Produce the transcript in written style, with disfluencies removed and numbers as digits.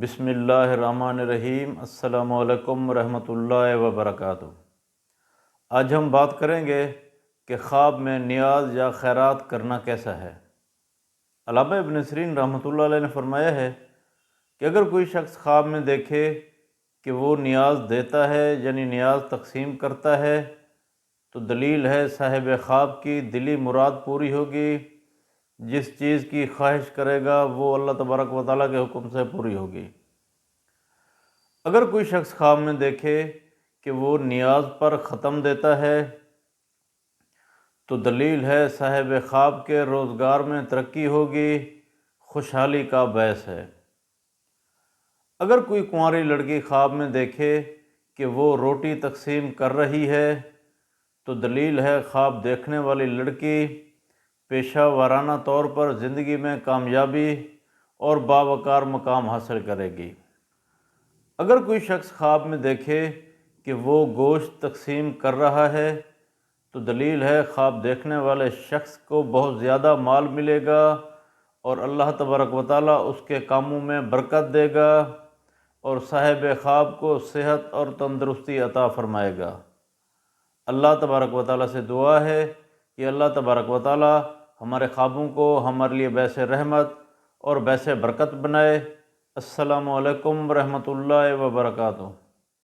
بسم اللہ الرحمن الرحیم۔ السلام علیکم ورحمۃ اللہ وبرکاتہ۔ آج ہم بات کریں گے کہ خواب میں نیاز یا خیرات کرنا کیسا ہے۔ علامہ ابن سیرین رحمۃ اللہ علیہ نے فرمایا ہے کہ اگر کوئی شخص خواب میں دیکھے کہ وہ نیاز دیتا ہے یعنی نیاز تقسیم کرتا ہے تو دلیل ہے صاحب خواب کی دلی مراد پوری ہوگی۔ جس چیز کی خواہش کرے گا وہ اللہ تبارک و تعالیٰ کے حکم سے پوری ہوگی۔ اگر کوئی شخص خواب میں دیکھے کہ وہ نیاز پر ختم دیتا ہے تو دلیل ہے صاحب خواب کے روزگار میں ترقی ہوگی، خوشحالی کا باعث ہے۔ اگر کوئی کنواری لڑکی خواب میں دیکھے کہ وہ روٹی تقسیم کر رہی ہے تو دلیل ہے خواب دیکھنے والی لڑکی پیشہ ورانہ طور پر زندگی میں کامیابی اور باوقار مقام حاصل کرے گی۔ اگر کوئی شخص خواب میں دیکھے کہ وہ گوشت تقسیم کر رہا ہے تو دلیل ہے خواب دیکھنے والے شخص کو بہت زیادہ مال ملے گا اور اللہ تبارک و تعالیٰ اس کے کاموں میں برکت دے گا اور صاحب خواب کو صحت اور تندرستی عطا فرمائے گا۔ اللہ تبارک و تعالیٰ سے دعا ہے کہ اللہ تبارک و تعالیٰ ہمارے خوابوں کو ہمارے لیے باعث رحمت اور باعث برکت بنائے۔ السلام علیکم ورحمۃ اللہ وبرکاتہ۔